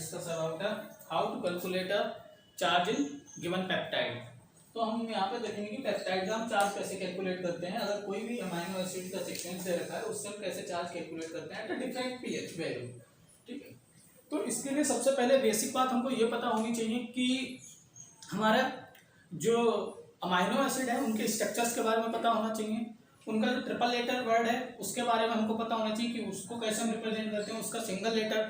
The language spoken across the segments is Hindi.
discuss about how to calculate a charge in given peptide। तो हम यहाँ पे देखेंगे कि पेप्टाइड का हम चार्ज कैसे कैलकुलेट करते हैं। अगर कोई भी अमाइनो एसिड का सीक्वेंस दे रखा है उससे हम कैसे चार्ज कैलकुलेट करते हैं एट डिफरेंट पीएच वैल्यू। ठीक है, तो इसके लिए सबसे पहले बेसिक बात हमको ये पता होनी चाहिए कि हमारा जो अमाइनो एसिड है उनके स्ट्रक्चर्स के बारे में पता होना चाहिए। उनका जो ट्रिपल लेटर वर्ड है उसके बारे में हमको पता होना चाहिए कि उसको कैसे हम रिप्रेजेंट करते हैं, उसका सिंगल लेटर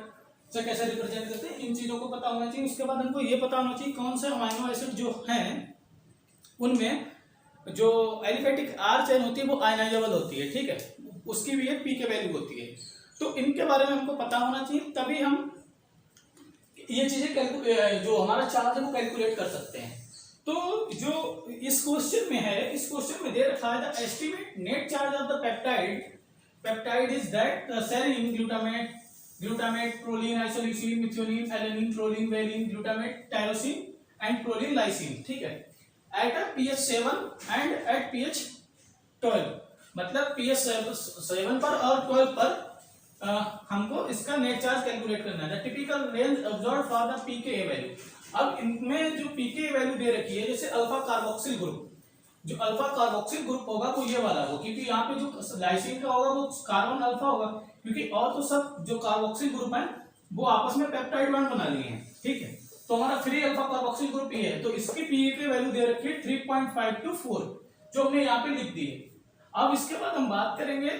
से कैसे रिप्रेजेंट करते हैं, इन चीज़ों को पता होना चाहिए। उसके बाद हमको ये पता होना चाहिए कौन से अमाइनो एसिड जो हैं उनमें जो एलिफेटिक आर चेन होती है वो आयनाइजेबल होती है। ठीक है, उसकी भी एक पी के वैल्यू होती है। तो इनके बारे में हमको पता होना चाहिए, तभी हम ये चीज़ें जो हमारा चार्ज है वो कैलकुलेट कर सकते हैं। तो जो इस क्वेश्चन में है, इस क्वेश्चन में दे रखा है the estimate net charge of the peptide is that serine, glutamate, proline, isoleucine, methionine, alanine, proline, valine, glutamate, tyrosine and proline lysine. ठीक है, at a pH 7 and at pH 12, मतलब pH 7 पर और 12 पर हमको इसका नेट चार्ज कैलकुलेट करना है। Typical range observe for the pKa value. अब इनमें जो pKa वैल्यू दे रखी है, जैसे अल्फा कार्बोक्सिल ग्रुप, जो अल्फा कार्बोक्सिल ग्रुप होगा वो ये वाला होगा, क्योंकि यहाँ पे जो लाइसिन का होगा वो कार्बन अल्फा होगा, क्योंकि और तो सब जो कार्बोक्सिल ग्रुप है वो आपस में पेप्टाइड बॉन्ड बना लिए हैं। ठीक है, तो हमारा फ्री अल्फा कार्बोक्सिल ग्रुप ये है, तो इसकी pKa वैल्यू दे रखी है 3.5 to 4, जो हमने यहाँ पे लिख दी है। अब इसके बाद हम बात करेंगे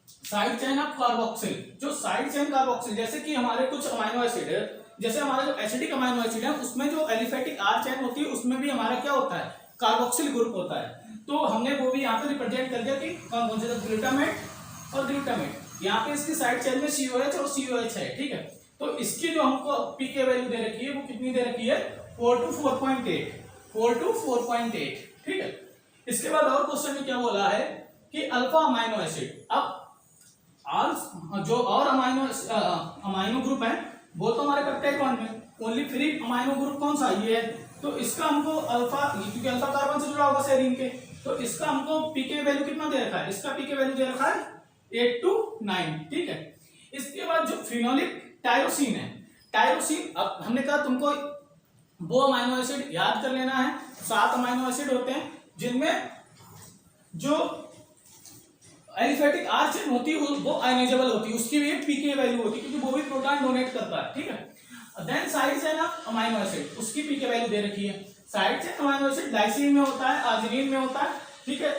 साइड चेन ऑफ कार्बोक्सिल। जो साइड चेन कार्बोक्सिल, जैसे कि हमारे कुछ अमाइनो एसिड है, जैसे हमारा जो एसिडिक अमाइनो एसिड है उसमें जो एलिफेटिक आर चेन होती है उसमें भी हमारा क्या होता है, कार्बोक्सिल ग्रुप होता है। तो हमने वो भी यहाँ पे रिप्रेजेंट कर दिया कि कौन से, ग्लूटामेट और ग्लूटामेट। यहाँ पे इसकी साइड चेन में COH और COH है। ठीक है, तो इसकी जो हमको pK वैल्यू दे रखी है वो कितनी दे रखी है, 4 to 4.8। ठीक है, इसके बाद और क्वेश्चन में क्या बोला है कि अल्फा अमाइनो एसिड। अब जो और अमाइनो ग्रुप है वो तो हमारे पेप्टाइड बॉन्ड में, ओनली फ्री अमाइनो ग्रुप कौन सा ये है, तो इसका हमको अल्फा, क्योंकि अल्फा कार्बन से जुड़ा होगा सेरीन के, तो इसका हमको pK वैल्यू कितना दे रखा है, इसका pK वैल्यू दे रखा है 8 to 9। ठीक है, इसके बाद जो फिनोलिक टायरोसिन है, टायरोसिन, अब हमने कहा तुमको वो अमाइनो एसिड याद कर लेना है। 7 अमाइनो एसिड होते हैं जिनमें जो एलिफेटिक आर चेन होती है वो आयनाइजेबल होती है, उसकी भी एक pK वैल्यू होती है क्योंकि वो भी प्रोटॉन डोनेट करता है। ठीक है, then side chain of amino acid, उसकी pK वैल्यू दे रखी है। Side chain amino acid lysine में होता है, आर्जिनिन में होता है। ठीक है,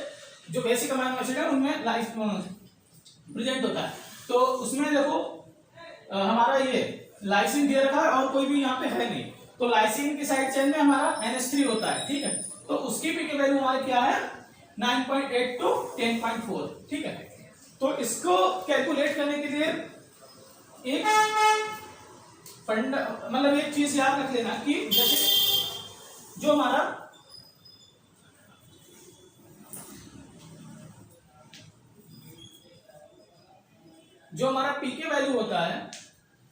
जो बेसिक अमाइनो एसिड है उनमें प्रेजेंट होता है। तो उसमें देखो हमारा ये लाइसिन दे रखा है और कोई भी यहाँ पे है नहीं, तो लाइसिन की साइड चेन में हमारा NH3 होता है। ठीक है, तो उसकी pK वैल्यू हमारी क्या है, 9.8 to 10.4। ठीक है, तो इसको कैलकुलेट करने के लिए एक मतलब एक चीज याद रख लेना कि जैसे जो हमारा pK वैल्यू होता है,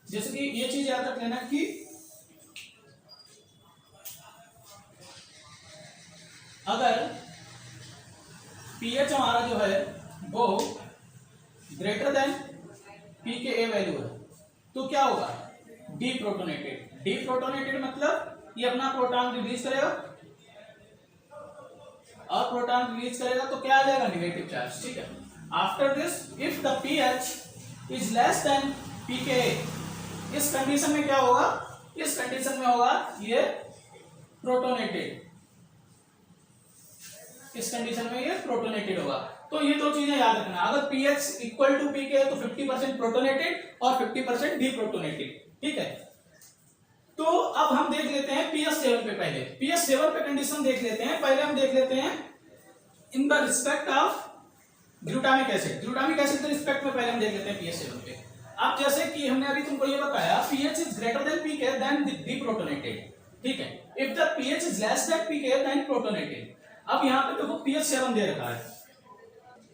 जैसे कि ये चीज याद रख लेना कि अगर pH हमारा जो है वो ग्रेटर देन pKa वैल्यू है तो क्या होगा, डीप्रोटोनेटेड। डीप्रोटोनेटेड मतलब ये अपना प्रोटॉन रिलीज करेगा और प्रोटॉन रिलीज करेगा तो क्या आ जाएगा, नेगेटिव चार्ज। ठीक है, after this if the pH is less than pKa, इस कंडीशन में क्या होगा, इस कंडीशन में होगा ये प्रोटोनेटेड, इस कंडीशन में ये प्रोटोनेटेड होगा। तो ये दो चीजें याद रखना, अगर pH इक्वल टू pKa तो 50% प्रोटोनेटेड और 50% डीप्रोटोनेटेड। ठीक है, तो अब हम देख लेते हैं pH 7 पे, पहले pH 7 पे कंडीशन देख लेते हैं। पहले हम देख लेते हैं in the respect of glutamic acid, glutamic acid के रिस्पेक्ट में पहले हम देख लेते हैं pH 7 पे। अब जैसे कि हमने अभी तुमको ये बताया pH is greater than pKa then deprotonated. ठीक है, if the pH is less than pKa then protonated. अब यहाँ पे देखो pH 7 दे रखा है,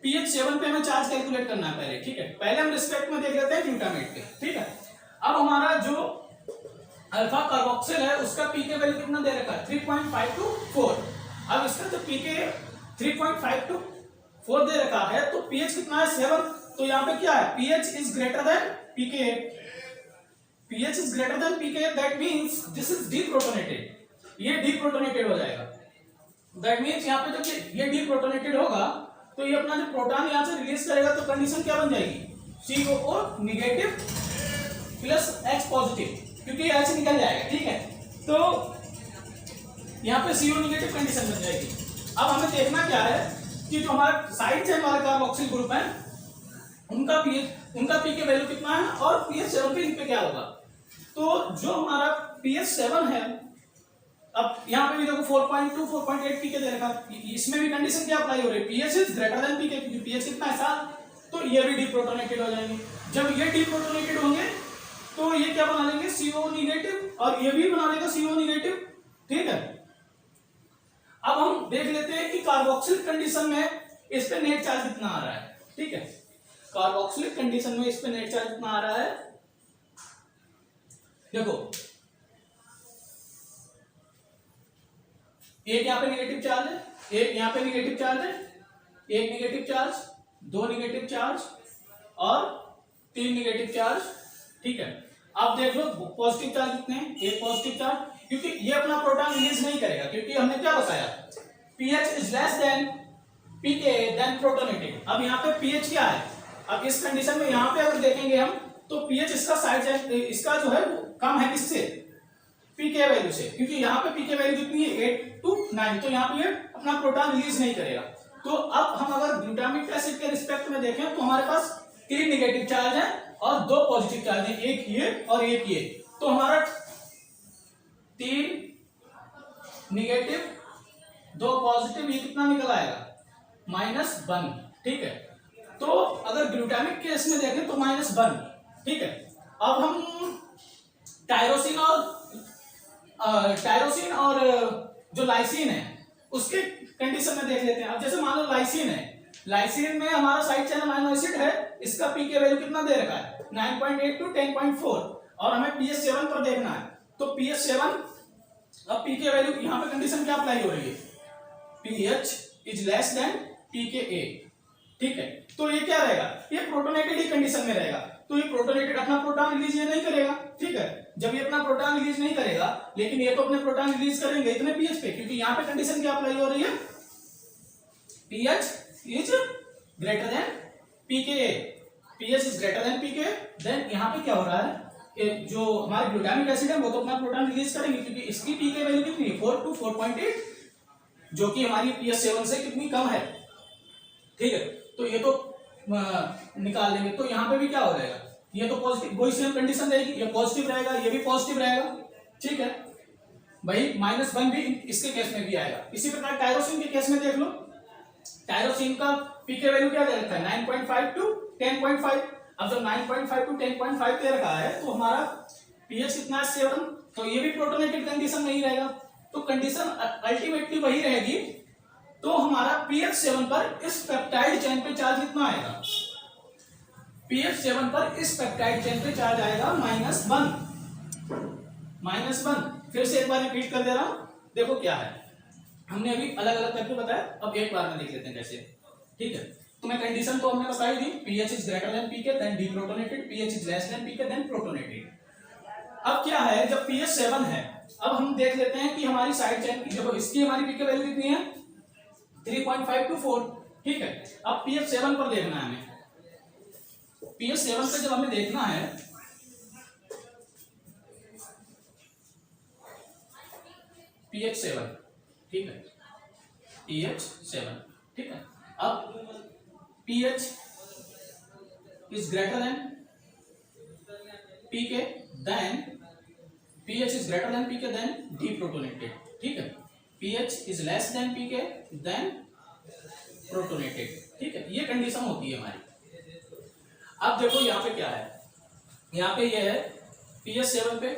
pH 7 पे हमें चार्ज कैलकुलेट करना है पहले। ठीक है, पहले हम रिस्पेक्ट में देख लेते हैं ग्लूटामेट के। ठीक है, अब हमारा जो अल्फा कार्बोक्सिल है उसका pK वैल्यू कितना दे रखा है, 3.5 to 4। अब इसका जो pK 3.5 to 4 दे रखा है तो pH कितना है, 7। तो यहाँ पे क्या है, pH is greater than pKa। pH is greater than pK, that means this is deprotonated, ये deprotonated हो जाएगा। That means यहाँ पे जब ये deprotonated होगा तो ये अपना जो प्रोटॉन यहाँ से रिलीज करेगा तो कंडीशन क्या बन जाएगी, COO negative plus H positive, क्योंकि H निकल जाएगा, ठीक है। तो यहाँ पे CO नेगेटिव कंडीशन बन जाएगी। अब हमें देखना क्या है कि जो हमारा साइड चेन वाले कार्बोक्सिल ग्रुप है उनका pK वैल्यू कितना है और pH 7 पे इन पे क्या होगा। तो जो हमारा pH 7 है, अब यहाँ पे भी देखो 4.2 4.8 pK दे रखा, इसमें भी कंडीशन क्या अप्लाई हो रही है, pH is greater than pK, क्योंकि pH कितना है 7, तो ये भी डिप्रोटोनेटेड हो जाएंगे। जब ये डिप्रोटोनेटेड होंगे तो ये क्या बना लेंगे, CO नेगेटिव, और ये भी बना लेगा CO नेगेटिव, ठीक है। अब हम देख लेते हैं कि कार्बोक्सिल कंडीशन में इस पे नेट चार्ज कितना आ रहा है, ठीक है। कार्बोक्सिलिक कंडीशन में इस पे नेट चार्ज कितना आ रहा है, देखो एक यहाँ पे नेगेटिव चार्ज है, एक यहाँ पे नेगेटिव चार्ज है, एक नेगेटिव चार्ज, दो नेगेटिव चार्ज और तीन नेगेटिव चार्ज, ठीक है। अब देख लो पॉजिटिव चार्ज कितने हैं, एक पॉजिटिव चार्ज, क्योंकि ये अपना प्रोटॉन रिलीज नहीं करेगा, क्योंकि हमने क्या बताया, pH is less than pK then protonated. अब यहाँ पे pH क्या है, अब इस कंडीशन में यहाँ पे अगर देखेंगे हम तो pH इसका साइड चेन इसका जो है वो कम है किससे, pK वैल्यू से, क्योंकि यहाँ पे pK वैल्यू कितनी है 8 to 9, तो यहाँ पे ये अपना प्रोटॉन रिलीज नहीं करेगा। तो अब हम अगर ग्लूटामिक एसिड के रिस्पेक्ट में देखें तो हमारे पास तीन नेगेटिव चार्ज है और दो पॉजिटिव चार्ज है, एक ये और एक ये, तो हमारा तीन नेगेटिव दो पॉजिटिव, ये कितना निकल आएगा -1, ठीक है। तो अगर ग्लूटामिक केस में देखें तो -1, ठीक है। अब हम टायरोसिन और जो लाइसिन है उसके कंडीशन में देख लेते हैं। अब जैसे मान लो लाइसिन है, लाइसिन में हमारा साइड चेन अमीनो एसिड है, इसका पीके वैल्यू कितना दे रखा है 9.8 to 10.4, और हमें pH 7 पर देखना है, तो pH 7, अब पीके वैल्यू यहाँ पे कंडीशन क्या अप्लाई हो रही है, pH is less than pKa, ठीक है। तो ये क्या रहेगा, ये प्रोटोनेटेड ही कंडीशन में रहेगा, तो ये प्रोटोनेटेड अपना प्रोटॉन रिलीज ये नहीं करेगा, ठीक है। जब ये अपना प्रोटॉन रिलीज नहीं करेगा, लेकिन ये तो अपने प्रोटॉन रिलीज करेंगे इतने pH पे, क्योंकि यहाँ पे कंडीशन क्या अप्लाई हो रही है, pH is greater than pKa, pH is greater than pKa, then यहाँ पे क्या हो रहा है, जो हमारे ग्लूटामिक एसिड है वो तो अपना प्रोटॉन रिलीज करेंगे, क्योंकि इसकी pK वैल्यू कितनी है 4 to 4.8, जो कि हमारी pH 7 से कितनी कम है, ठीक है। तो ये तो निकाल लेंगे, तो यहाँ पे भी क्या हो जाएगा, ये तो पॉजिटिव, वही सेम कंडीशन रहेगी, ये पॉजिटिव रहेगा, ये भी पॉजिटिव रहेगा, ठीक है भाई। -1 भी इसके केस में भी आएगा। इसी प्रकार टायरोसिन के केस में देख लो, टायरोसिन का पीके वैल्यू क्या दे रखा है 9.5 to 10.5। अब जब 9.5 to 10.5 दे रखा है तो हमारा pH कितना है 7, तो ये भी प्रोटोनेटेड कंडीशन नहीं रहेगा, तो कंडीशन अल्टीमेटली वही रहेगी। तो हमारा pH 7 पर इस पेप्टाइड चेन पे चार्ज कितना आएगा, pH 7 पर इस पेप्टाइड चेन पे चार्ज आएगा -1। फिर से एक बार रिपीट कर दे रहा हूं, देखो क्या है, हमने अभी अलग अलग करके बताया, अब एक बार में देख लेते हैं कैसे, ठीक है। तो मैं कंडीशन तो हमने बताई थी, pH is greater than pK then deprotonated, pH is less than pK then protonated. अब क्या है, जब pH 7 है, अब हम देख लेते हैं कि हमारी साइड चेन, देखो इसकी हमारी pK वैल्यू कितनी है 3.5 to 4, ठीक है। अब pH 7 पर देखना है हमें, pH 7 पे जब हमें देखना है, pH 7, ठीक है, pH 7, ठीक है। अब pH is greater than pK then pH is greater than pK then deprotonated, ठीक है। pH is less than pK then protonated, ठीक है। ये कंडीशन होती है हमारी। अब देखो यहाँ पे क्या है, यहाँ पे ये है pH 7 पे,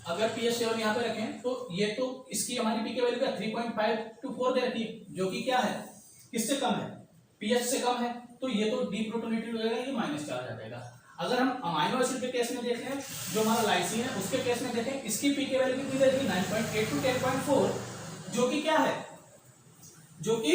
अगर pH 7 यहाँ पे रखें तो ये तो इसकी हमारी pK वैल्यू का 3.5 to 4 दे रखी है, जो कि क्या है, किससे कम है, pH से कम है, तो ये तो डिप्रोटोनेटेड हो जाएगा, ये माइनस चार्ज आ जाएगा। अगर हम अमाइनो एसिड के केस में देखें, जो हमारा लाइसिन है उसके केस में देखें, इसकी pK वैल्यू कितनी दे रखी 9.8 to 10.4, जो कि क्या है, जो कि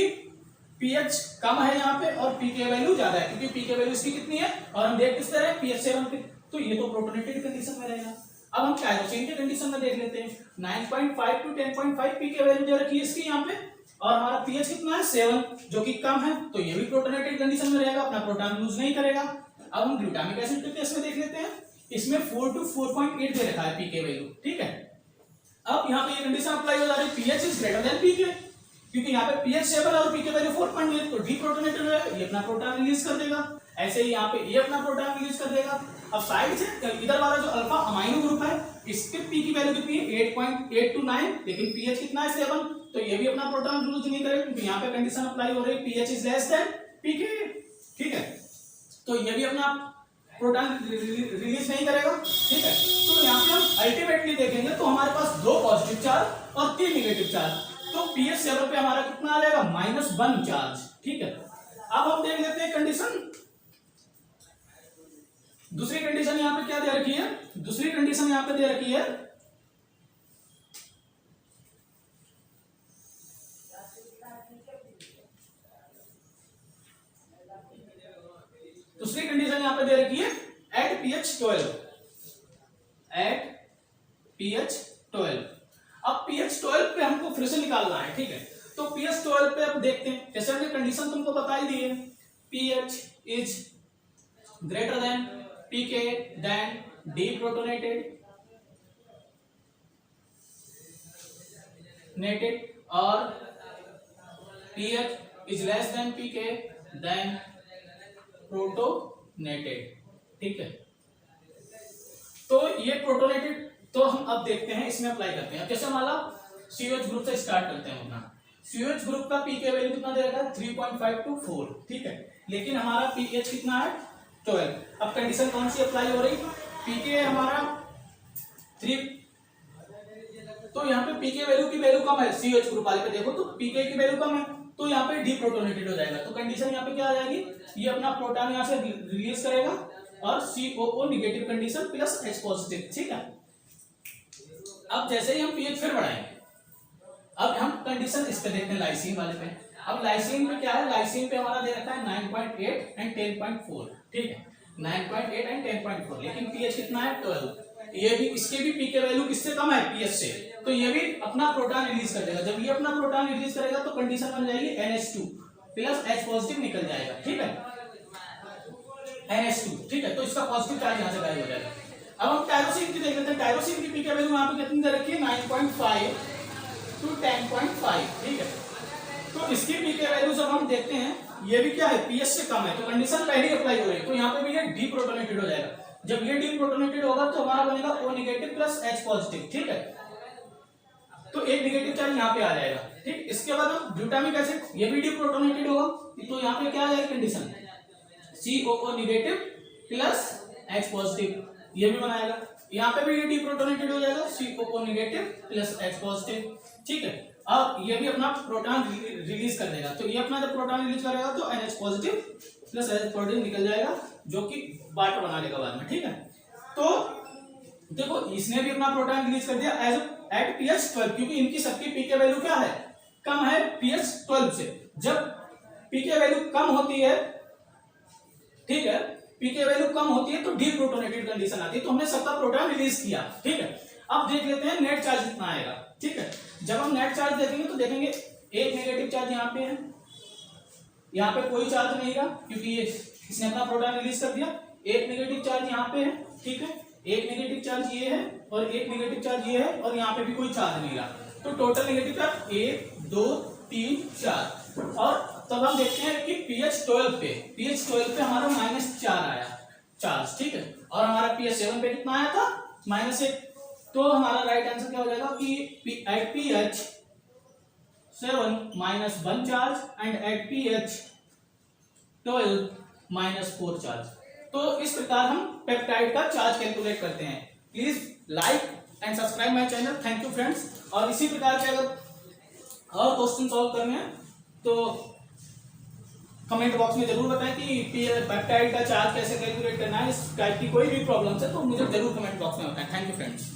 pH कम है यहाँ पे और pK वैल्यू ज्यादा है, क्योंकि pK वैल्यू इसकी कितनी है, और हम देख किस तरह pH 7 तो ये तो प्रोटोनेटेड कंडीशन में रहेगा। अब हम टायरोसिन के कंडीशन में देख लेते हैं। 9.5 टू 10.5 पीके वैल्यू दे रखी है इसकी यहाँ पे, और हमारा पीएच कितना है 7, जो कि कम है, तो ये भी प्रोटोनेटेड कंडीशन में रहेगा, अपना प्रोटॉन लूज नहीं करेगा। अब हम ग्लूटामिक एसिड के केस में देख लेते हैं। इसमें 4 टू 4.8 दे रखा है पीके वैल्यू, ठीक है। अब यहाँ पे ये कंडीशन अप्लाई हो जा रही है, पीएच इज ग्रेटर देन पीके, क्योंकि यहाँ पे पीएच 7 और पीके वैल्यू 4.8, तो डीप्रोटोनेटेड है, ये अपना प्रोटॉन रिलीज कर देगा। ऐसे ही यहाँ पे ये अपना प्रोटॉन रिलीज कर देगा। अब साइड से इधर वाला जो अल्फा अमाइनो ग्रुप है, इसके पी की वैल्यू कितनी है 8.8 टू 9, लेकिन पीएच कितना है 7, तो ये भी अपना प्रोटॉन रिलीज नहीं करेगा, क्योंकि यहाँ पे कंडीशन अप्लाई हो रही है पीएच इज लेस देन पीके, ठीक है। तो ये भी अपना प्रोटॉन रिलीज नहीं करेगा, ठीक है। तो यहाँ पे हम अल्टीमेटली देखेंगे तो हमारे पास 2 पॉजिटिव चार्ज और 3 नेगेटिव चार्ज, तो पीएच 7 पे हमारा कितना आ जाएगा -1 चार्ज, ठीक है। अब हम देख लेते हैं कंडीशन, दूसरी कंडीशन यहाँ पे क्या दे रखी है, दूसरी कंडीशन यहाँ पे दे रखी है दूसरी कंडीशन यहाँ पे दे रखी है एट पीएच 12, एट पीएच 12। अब पीएच 12 पे हमको फिर से निकालना है, ठीक है। तो पीएच 12 पे अब देखते हैं, जैसे हमने कंडीशन तुमको बता ही दी है, pH is greater than pK then deprotonated और pH is less than pK then protonated, ठीक है। तो ये प्रोटोनेटेड, तो हम अब देखते हैं इसमें अप्लाई करते हैं। जैसे हमारा सीओएच ग्रुप से स्टार्ट करते हैं अपना। सीओएच ग्रुप का पीके वैल्यू कितना दे रखा है 3.5 टू 4, ठीक है, लेकिन हमारा पीएच कितना है 12। अब कंडीशन कौन सी अप्लाई हो रही, पीके हमारा 3, तो यहाँ पे पीके वैल्यू की वैल्यू कम है, सीओएच ग्रुप वाले पे देखो तो पीके की वैल्यू कम है, तो यहाँ पे डीप्रोटोनेटेड हो जाएगा। तो कंडीशन यहाँ पे क्या आ जाएगी, ये अपना प्रोटॉन यहाँ से रिलीज करेगा और COO negative condition plus H positive, ठीक है। अब जैसे ही हम पीएच फिर बढ़ाएंगे, अब हम कंडीशन इस पे देखते हैं लाइसिन वाले पे। अब लाइसिन में क्या है, लाइसिन पे हमारा दे रखा है 9.8 एंड 10.4, ठीक है, 9.8 एंड 10.4, लेकिन पीएच कितना है 12। ये भी, इसके भी पीके वैल्यू किससे कम है पीएच से, तो ये भी अपना प्रोटॉन रिलीज कर देगा। जब ये अपना प्रोटॉन रिलीज करेगा तो कंडीशन बन जाएगी NH2 प्लस H पॉजिटिव निकल जाएगा, ठीक है, NH2, ठीक है। तो इसका पॉजिटिव चार्ज यहाँ से गायब हो जाएगा। अब हम टायरोसिन की देख लेते हैं। टायरोसिन की पीके वैल्यू यहाँ पे कितनी दे रखी है 9.5 टू 10.5, ठीक है। तो इसकी पीके वैल्यू जब हम देखते हैं, ये भी क्या है पीएच से कम है, तो कंडीशन पहले अप्लाई हो रही है, तो यहाँ पे भी ये डीप्रोटोनेटेड हो जाएगा। जब ये डीप्रोटोनेटेड होगा तो हमारा बनेगा O negative plus H positive, ठीक है। तो एक नेगेटिव चार्ज यहाँ पे आ जाएगा, ठीक। इसके बाद हम ग्लूटामिक एसिड, ये भी डीप्रोटोनेटेड होगा, तो यहाँ पे क्या आ जाएगा condition COO negative plus H positive, ये भी बनाएगा। यहाँ पे भी ये डीप्रोटोनेटेड हो जाएगा, COO negative plus H positive, ठीक है। अब ये भी अपना प्रोटॉन रिलीज कर देगा, तो ये अपना जब प्रोटॉन रिलीज करेगा तो NH positive plus H positive निकल जाएगा, जो कि वाटर बना देगा बाद में, ठीक है। तो देखो इसने भी अपना प्रोटॉन रिलीज कर दिया एज एट पीएच 12, क्योंकि इनकी सबकी पीके वैल्यू क्या है, कम है पीएच 12 से। जब पीके वैल्यू कम होती है, ठीक है, पीके वैल्यू कम होती है तो डीप्रोटोनेटेड कंडीशन आती है, तो हमने सबका प्रोटॉन रिलीज किया, ठीक है। अब देख लेते हैं नेट चार्ज कितना आएगा, ठीक है। जब हम नेट चार्ज देखेंगे तो देखेंगे एक नेगेटिव चार्ज यहाँ पे है, यहाँ पे कोई चार्ज नहीं रहा क्योंकि ये इसने अपना प्रोटॉन रिलीज कर दिया। एक नेगेटिव चार्ज यहाँ पे है, ठीक है, एक नेगेटिव चार्ज ये है और एक नेगेटिव चार्ज ये है, और यहाँ पे भी कोई चार्ज नहीं रहा, तो टोटल नेगेटिव चार्ज 1 2 3 4। और तब हम देखते हैं कि पीएच 12 पे हमारा -4 आया चार्ज, ठीक है, और हमारा पीएच 7 पे कितना आया था -1। तो हमारा राइट आंसर क्या हो जाएगा कि at pH 7 -1 charge and at pH 12 -4 charge. तो इस प्रकार हम पेप्टाइड का चार्ज कैलकुलेट करते हैं। Please like and subscribe my channel. Thank you friends. और इसी प्रकार के अगर और क्वेश्चन सॉल्व करने हैं तो कमेंट बॉक्स में जरूर बताएं कि पेप्टाइड का चार्ज कैसे कैलकुलेट करना है। इस टाइप की कोई भी प्रॉब्लम है तो मुझे जरूर कमेंट बॉक्स में बताएं। Thank you friends.